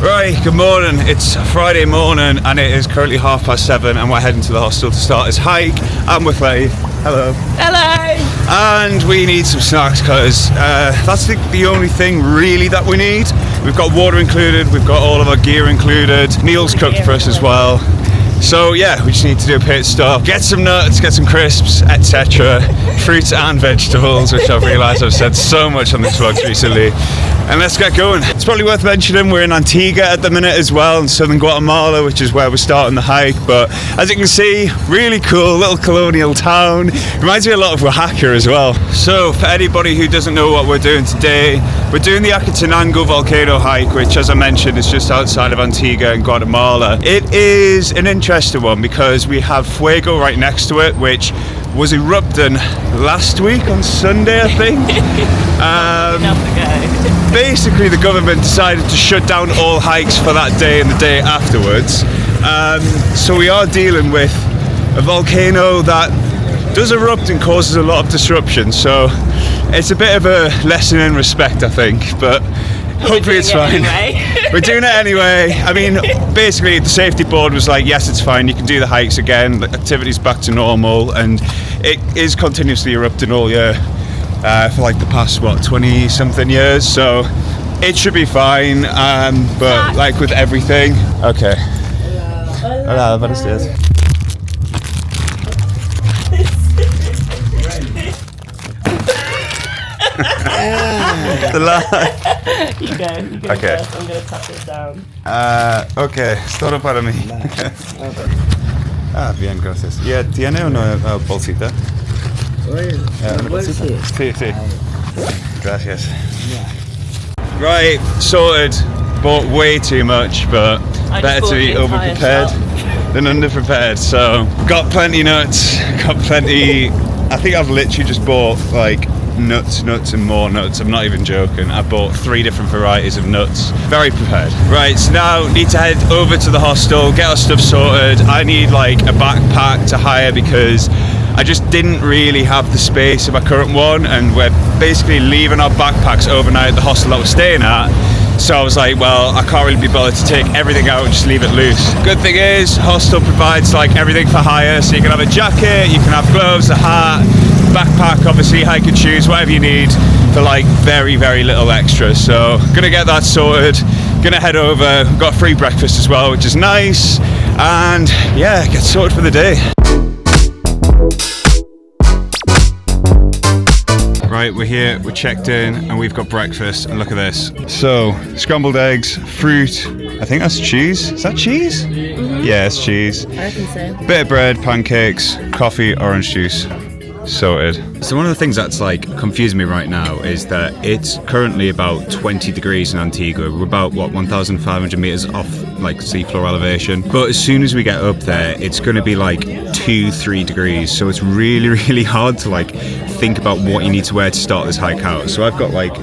Right, good morning. It's Friday morning and it is currently 7:30 and we're heading to the hostel to start this hike. I'm with Clay. Hello. Hello. And we need some snacks because that's the only thing really that we need. We've got water included, we've got all of our gear included, meals cooked for us as well. So yeah, we just need to do a pit stop, get some nuts, get some crisps, etc. Fruits and vegetables, which I've realised I've said so much on this vlog recently. And let's get going. It's probably worth mentioning we're in Antigua at the minute as well, in southern Guatemala, which is where we're starting the hike. But as you can see, really cool little colonial town. Reminds me a lot of Oaxaca as well. So for anybody who doesn't know what we're doing today, we're doing the Acatenango Volcano hike, which as I mentioned is just outside of Antigua in Guatemala. It is an interesting one because we have Fuego right next to it, which was erupting last week on Sunday, I think. Basically, the government decided to shut down all hikes for that day and the day afterwards. So we are dealing with a volcano that does erupt and causes a lot of disruption. So it's a bit of a lesson in respect, I think, but hopefully it's fine. We're doing it anyway. I mean, basically the safety board was like, yes, it's fine, you can do the hikes again, the activity's back to normal, and it is continuously erupting all year for like the past, 20 something years, so it should be fine, but like with everything. Okay. Hola, buenos días. The line. You go okay. first. I'm going to tap it down. Ok, es todo para mí. Bien, gracias. ¿Tiene una bolsita? ¿Una bolsita? Sí, sí. Gracias. Right, sorted. Bought way too much, but better to be over-prepared than under-prepared. So, got plenty nuts, got plenty. I think I've literally just bought like nuts and more nuts. I'm not even joking. I bought 3 different varieties of nuts. Very prepared. Right, so now need to head over to the hostel, get our stuff sorted. I need like a backpack to hire because I just didn't really have the space in my current one, and we're basically leaving our backpacks overnight at the hostel that we're staying at. So I was like, well, I can't really be bothered to take everything out and just leave it loose. Good thing is, hostel provides like everything for hire, so you can have a jacket, you can have gloves, a hat, backpack, obviously, hiking shoes, whatever you need for like very, very little extra. So gonna get that sorted, gonna head over, got free breakfast as well, which is nice, and yeah, get sorted for the day. Right, we're here, we're checked in, and we've got breakfast, and look at this. So, scrambled eggs, fruit, I think that's cheese. Is that cheese? Mm-hmm. Yeah, it's cheese. I reckon so. Bit of bread, pancakes, coffee, orange juice. Sorted. So one of the things that's like confusing me right now is that it's currently about 20 degrees in Antigua. We're about 1,500 meters off like seafloor elevation, but as soon as we get up there it's going to be like 2-3 degrees, so it's really, really hard to like think about what you need to wear to start this hike out. So I've got like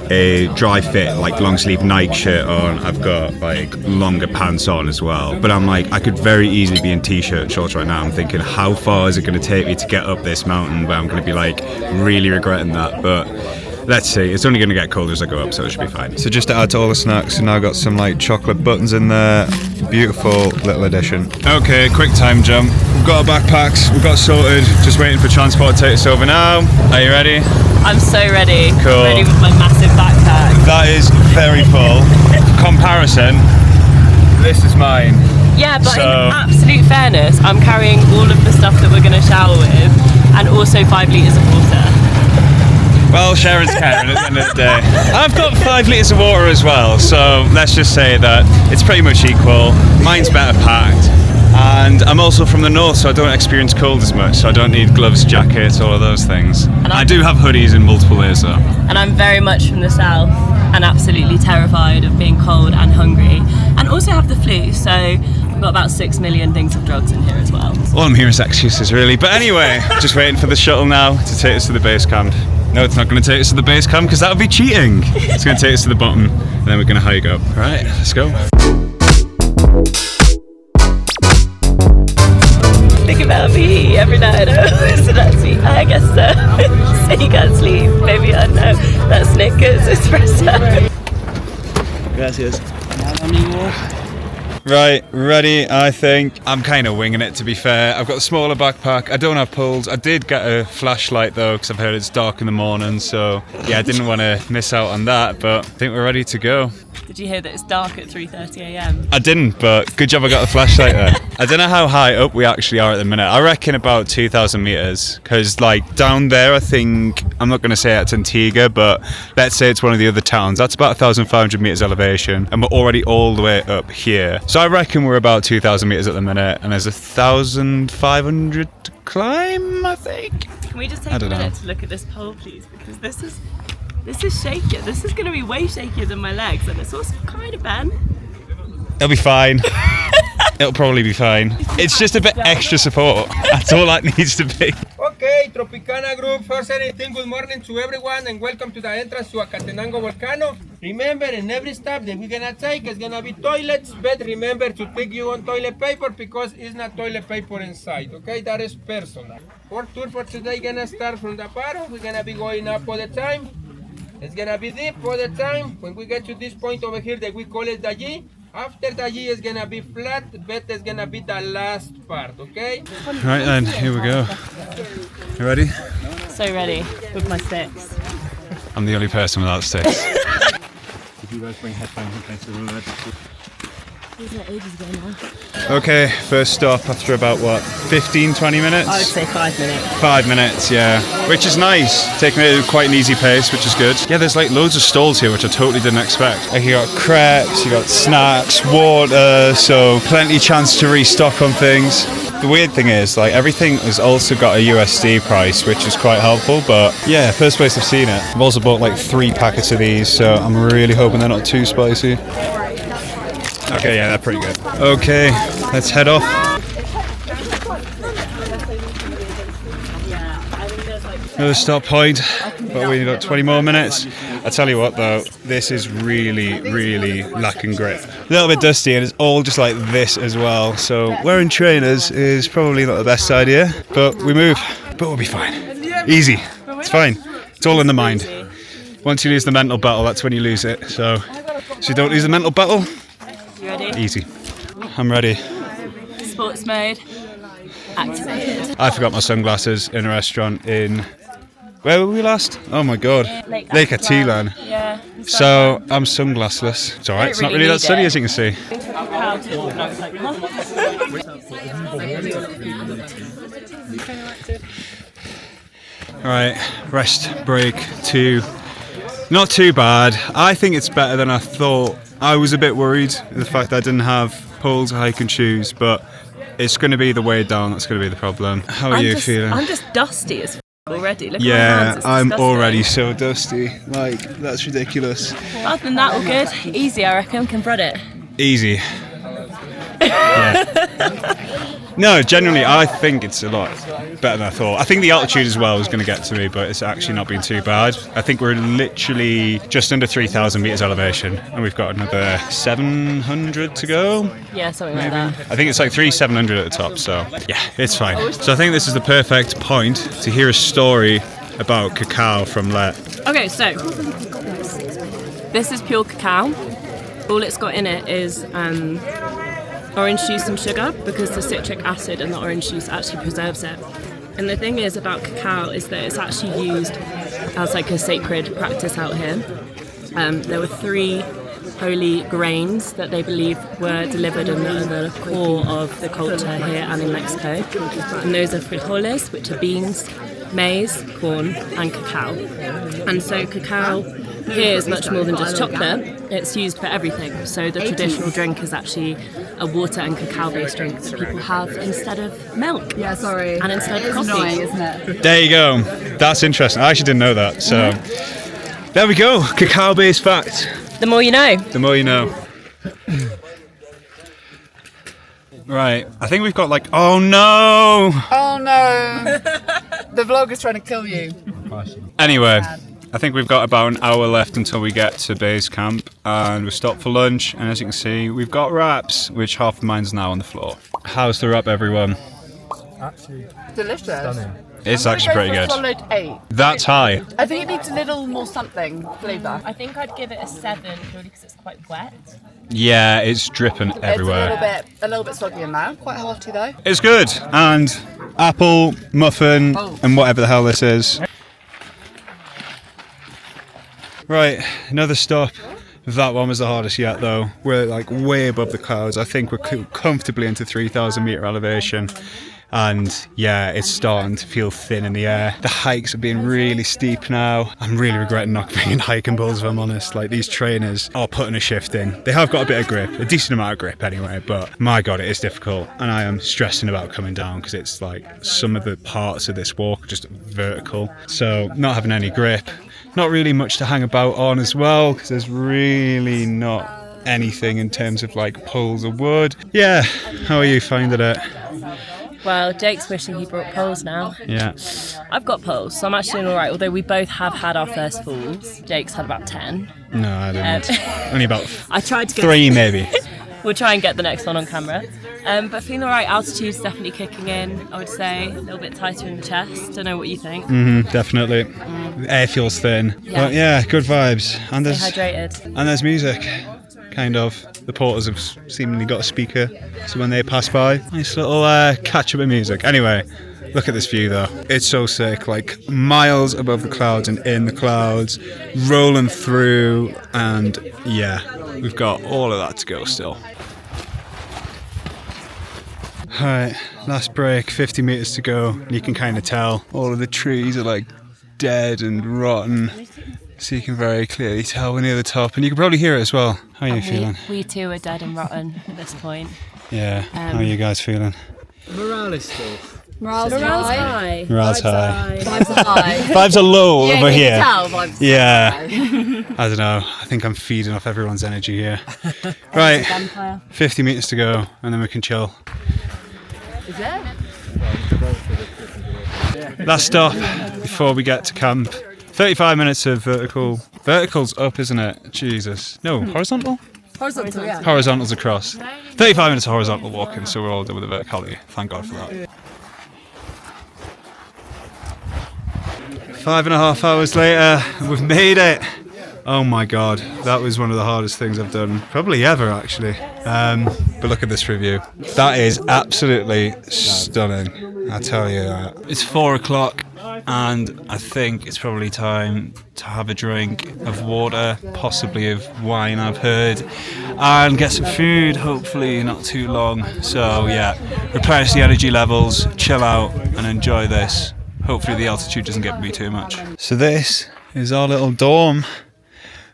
a dry fit, like long sleeve Nike shirt on. I've got like longer pants on as well. But I'm like, I could very easily be in t-shirt and shorts right now. I'm thinking, how far is it going to take me to get up this mountain where I'm going to be like really regretting that? But let's see. It's only going to get colder as I go up, so it should be fine. So just to add to all the snacks, so now I've got some like chocolate buttons in there. Beautiful little addition. Okay, quick time jump. We've got our backpacks, we've got sorted. Just waiting for transport to take us over now. Are you ready? I'm so ready. Cool. Ready with my massive backpack. That is very full. Comparison, this is mine. Yeah, but in absolute fairness, I'm carrying all of the stuff that we're going to shower with, and also 5 litres of water. Well, sharing's caring at the end of the day. I've got 5 litres of water as well, so let's just say that it's pretty much equal. Mine's better packed. And I'm also from the north, so I don't experience cold as much, so I don't need gloves, jackets, all of those things. And I do have hoodies in multiple layers though. And I'm very much from the south and absolutely terrified of being cold and hungry, and also have the flu, so we've got about 6 million things of drugs in here as well. All I'm hearing is excuses really, but anyway, just waiting for the shuttle now to take us to the base camp. No, it's not going to take us to the base camp because that would be cheating. It's going to take us to the bottom, and then we're going to hike up. All right, let's go. Think about me every night, so that's me, I guess so. So you can't sleep, maybe I know, that's Snickers, espresso. Gracias. family war. Right, ready, I think. I'm kind of winging it, to be fair. I've got a smaller backpack. I don't have poles. I did get a flashlight, though, because I've heard it's dark in the morning. So, yeah, I didn't want to miss out on that, but I think we're ready to go. Did you hear that it's dark at 3:30 a.m? I didn't, but good job I got the flashlight there. I don't know how high up we actually are at the minute. I reckon about 2,000 meters, because like down there, I think, I'm not going to say it's Antigua, but let's say it's one of the other towns. That's about 1,500 meters elevation, and we're already all the way up here. So I reckon we're about 2,000 meters at the minute, and there's 1,500 to climb, I think. Can we just take a minute to look at this pole, please? Because this is shaky. This is going to be way shakier than my legs, and it's also kind of bent. It'll be fine. It'll probably be fine. It's just a bit extra support. That's all that needs to be. Okay, Tropicana group, first anything, good morning to everyone and welcome to the entrance to Acatenango Volcano. Remember, in every step that we're gonna take is gonna be toilets, but remember to take your own toilet paper because it's not toilet paper inside, okay? That is personal. Our tour for today gonna start from the bottom. We're gonna be going up all the time. It's gonna be deep all the time. When we get to this point over here that we call it the G, after the G is gonna be flat, but it's gonna be the last part, okay? Right then, here we go. You ready? So ready with my sticks. I'm the only person without sticks. Did you guys bring headphones in case they were allergic to? Okay, first stop after about what, 15, 20 minutes? I would say 5 minutes. 5 minutes, yeah. Which is nice. Taking it at quite an easy pace, which is good. Yeah, there's like loads of stalls here, which I totally didn't expect. Like you got crepes, you got snacks, water, so plenty chance to restock on things. The weird thing is, like, everything has also got a USD price, which is quite helpful, but yeah, first place I've seen it. I've also bought like 3 packets of these, so I'm really hoping they're not too spicy. Okay, yeah, they're pretty good. Okay, let's head off. Another stop point, but we got 20 more minutes. I tell you what though, this is really lacking grip. A little bit dusty and it's all just like this as well, so wearing trainers is probably not the best idea, but we move, but we'll be fine. Easy, it's fine. It's all in the mind. Once you lose the mental battle, that's when you lose it, so you don't lose the mental battle. You ready? Easy. I'm ready. Sports mode activated. I forgot my sunglasses in a restaurant in... Where were we last? Oh my god. Lake Atilan. Yeah. So I'm sunglassless. It's alright, it's not really that sunny as you can see. Alright, rest break 2. Not too bad. I think it's better than I thought. I was a bit worried the fact that I didn't have poles, hike and shoes, but it's going to be the way down that's going to be the problem. How are you feeling? I'm just dusty as already. Look at my Yeah, hands, it's I'm disgusting. already so dusty. Like, that's ridiculous. Other than that, all good. Easy, I reckon. Can bread it. Easy. Yeah. No, genuinely, I think it's a lot better than I thought. I think the altitude as well was going to get to me, but it's actually not been too bad. I think we're literally just under 3,000 meters elevation, and we've got another 700 to go. Yeah, something like that. I think it's like 3,700 at the top, so yeah, it's fine. So I think this is the perfect point to hear a story about cacao from Let. Okay, so this is pure cacao. All it's got in it is orange juice and sugar, because the citric acid in the orange juice actually preserves it. And the thing is about cacao is that it's actually used as like a sacred practice out here. There were 3 holy grains that they believe were delivered and that are the core of the culture here and in Mexico. And those are frijoles, which are beans, maize, corn, and cacao. And so cacao here is much more than just chocolate. It's used for everything. So the traditional drink is actually a water and cacao based drink that people have instead of milk. Yeah, sorry. And instead of coffee. Annoying, isn't it? There you go. That's interesting. I actually didn't know that. So there we go. Cacao based facts. The more you know. The more you know. Right. I think we've got like... Oh no! Oh no! The vlog is trying to kill you. Anyway, I think we've got about an hour left until we get to base camp, and we've stopped for lunch, and as you can see, we've got wraps, which half of mine's now on the floor. How's the wrap, everyone? Delicious. It's actually pretty good. Solid 8. That's high. I think it needs a little more something flavour. I think I'd give it a 7 purely because it's quite wet. Yeah, it's dripping everywhere. It's a little bit soggy in there. Quite hearty though. It's good. And apple, muffin, and whatever the hell this is. Right, another stop. That one was the hardest yet though. We're like way above the clouds. I think we're comfortably into 3,000 metre elevation. And yeah, it's starting to feel thin in the air. The hikes are being really steep now. I'm really regretting not being hiking bulls if I'm honest. Like these trainers are putting a shift in. They have got a bit of grip, a decent amount of grip anyway, but my God, it is difficult. And I am stressing about coming down because it's like some of the parts of this walk are just vertical. So not having any grip, not really much to hang about on as well because there's really not anything in terms of like poles or wood. Yeah, how are you finding it? Well, Jake's wishing he brought poles now. Yeah. I've got poles, so I'm actually doing all right. Although we both have had our first falls. Jake's had about 10. No, I didn't. Only about I tried to get 3 maybe. We'll try and get the next one on camera. But feeling all right. Altitude's definitely kicking in, I would say. A little bit tighter in the chest. Don't know what you think. Definitely. The air feels thin. Yeah. But yeah, good vibes. And Stay hydrated. And there's music. Kind of. The porters have seemingly got a speaker, so when they pass by, nice little catch up of music. Anyway, look at this view though. It's so sick, like miles above the clouds and in the clouds, rolling through, and yeah, we've got all of that to go still. Alright, last break, 50 metres to go, and you can kind of tell all of the trees are like dead and rotten. So you can very clearly tell we're near the top, and you can probably hear it as well. How are you feeling? We too are dead and rotten at this point. Yeah, how are you guys feeling? Morale is still. Morale's high. Morale's high. Vibes are high. Vibes are low over you here. can tell vibes Yeah. are high. I don't know. I think I'm feeding off everyone's energy here. Right, 50 metres to go, and then we can chill. Is it? Last stop before we get to camp. 35 minutes of vertical. Vertical's up, isn't it? Jesus. No, horizontal? Horizontal, yeah. Horizontal's across. 35 minutes of horizontal walking, so we're all done with the verticality. Thank God for that. 5.5 hours later, we've made it. Oh my God, that was one of the hardest things I've done, probably ever actually. But look at this review. That is absolutely stunning, I tell you that. It's 4 o'clock. And I think it's probably time to have a drink of water, possibly of wine I've heard, and get some food, hopefully not too long. So yeah, replenish the energy levels, chill out and enjoy this. Hopefully the altitude doesn't get me too much. So this is our little dorm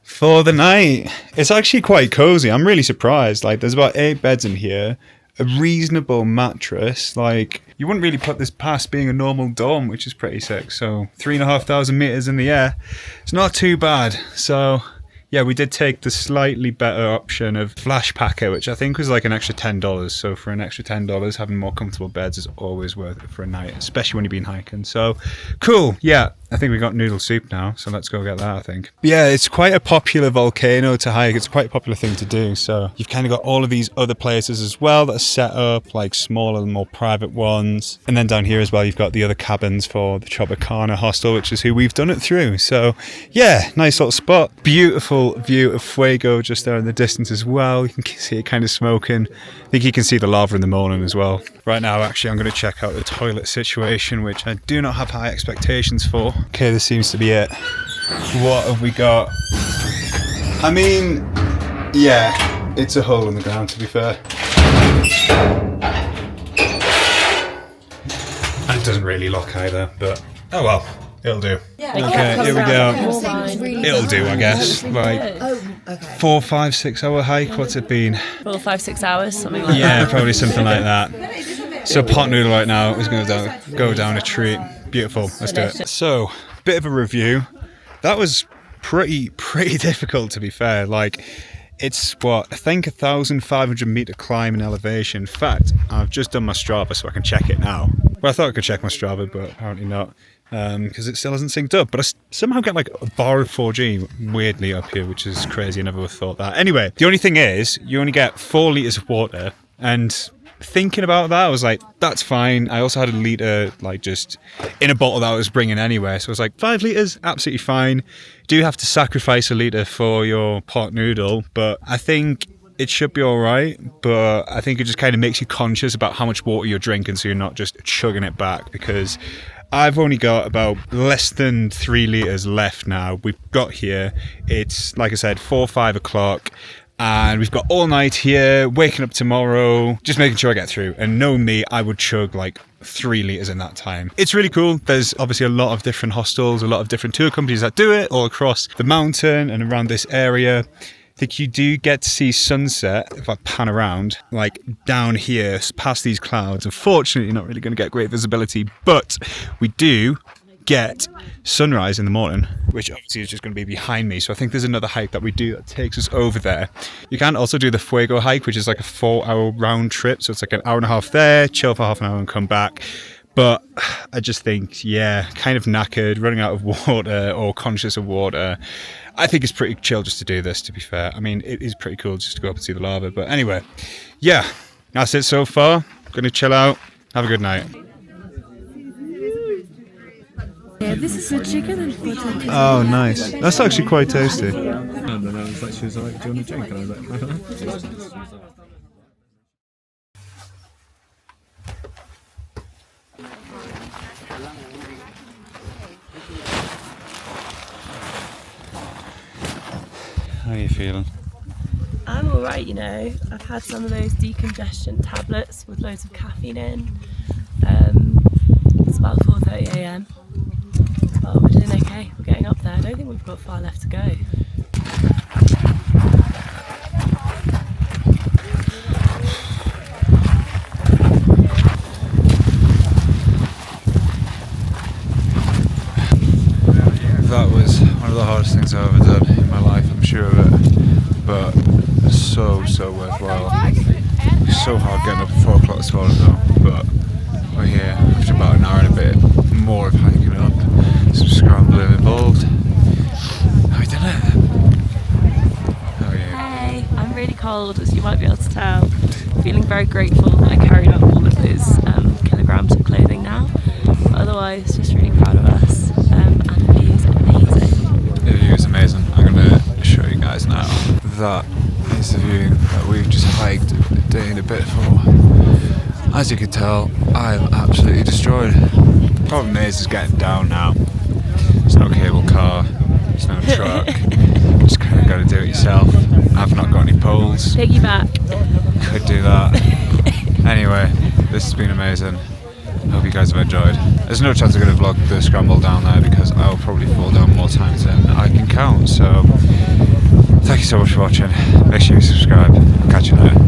for the night. It's actually quite cozy. I'm really surprised. Like there's about 8 beds in here, a reasonable mattress. Like you wouldn't really put this past being a normal dorm, which is pretty sick. So 3,500 meters in the air, it's not too bad. So yeah, we did take the slightly better option of Flash Packer, which I think was like an extra $10. So for an extra $10, having more comfortable beds is always worth it for a night, especially when you've been hiking. So cool. Yeah, I think we got noodle soup now, so let's go get that, I think. Yeah, it's quite a popular volcano to hike. It's quite a popular thing to do. So you've kind of got all of these other places as well that are set up, like smaller and more private ones. And then down here as well, you've got the other cabins for the Tropicana hostel, which is who we've done it through. So yeah, nice little spot. Beautiful view of Fuego just there in the distance as well. You can see it kind of smoking. I think you can see the lava in the morning as well. Right now, actually, I'm going to check out the toilet situation, which I do not have high expectations for. Okay, this seems to be it. What have we got? I mean, yeah, it's a hole in the ground, to be fair. And it doesn't really lock either, but oh well, it'll do. Okay, here we go. It'll do, I guess. Like 4, 5, 6 hour hike. What's it been? 4, 5, 6 hours, something like that. Yeah, probably something like that. So pot noodle right now is going to go down a treat. Beautiful. Let's do it. So, bit of a review. That was pretty difficult, to be fair. Like, it's what I think 1,500 meter climb in elevation. In fact, I've just done my Strava, so I can check it now. Well, I thought I could check my Strava, but apparently not, because it still hasn't synced up. But I somehow get like a bar of 4G weirdly up here, which is crazy. I never would have thought that. Anyway, the only thing is, you only get 4 litres of water, and thinking about that, I was like, that's fine. I also had a litre like just in a bottle that I was bringing anyway, so I was like, 5 litres, absolutely fine. You do have to sacrifice a litre for your pot noodle, but I think it should be all right. But I think it just kind of makes you conscious about how much water you're drinking, so you're not just chugging it back, because I've only got about less than 3 litres left now. We've got here, it's like I said, 4 or 5 o'clock, and we've got all night here, waking up tomorrow, just making sure I get through. And knowing me, I would chug like 3 litres in that time. It's really cool. There's obviously a lot of different hostels, a lot of different tour companies that do it all across the mountain and around this area. I think you do get to see sunset, if I pan around, like down here, past these clouds. Unfortunately, you're not really going to get great visibility, but we do get sunrise in the morning, which obviously is just going to be behind me. So I think there's another hike that we do that takes us over there. You can also do the Fuego hike, which is like a 4-hour round trip. So it's like an hour and a half there, chill for half an hour and come back. But I just think, yeah, kind of knackered, running out of water or conscious of water. I think it's pretty chill just to do this, to be fair. I mean, it is pretty cool just to go up and see the lava. But anyway, yeah, that's it so far. Going to chill out. Have a good night. Yeah, this is a chicken and potato. Oh, nice. That's actually quite tasty. And then I was like, she was like, do you want a drink? And I was like, How are you feeling? I'm alright, you know. I've had some of those decongestion tablets with loads of caffeine in. It's about 4:30 AM. But we're doing okay. We're getting up there. I don't think we've got far left to go. That was one of the hardest things I've ever done in my life, I'm sure of it, but so worthwhile. It's so hard getting up at 4 o'clock this morning though, but we're here after about an hour and a bit more of hiking up, some scrambling involved. How we done it? How are you? Hey, I'm really cold, as you might be able to tell. Feeling very grateful that I carried up all of those kilograms of clothing now. But otherwise, just really proud of us. And the view is amazing. The view is amazing. I'm going to show you guys now. That is the view that we've just hiked a day and a bit for. As you can tell, I'm absolutely destroyed. Problem is getting down now. There's no cable car, there's no truck. Just kind of got to do it yourself. I've not got any poles. Piggyback. Could do that. Anyway, this has been amazing. Hope you guys have enjoyed. There's no chance I'm going to vlog the scramble down there because I'll probably fall down more times than I can count. So, thank you so much for watching. Make sure you subscribe. Catch you later.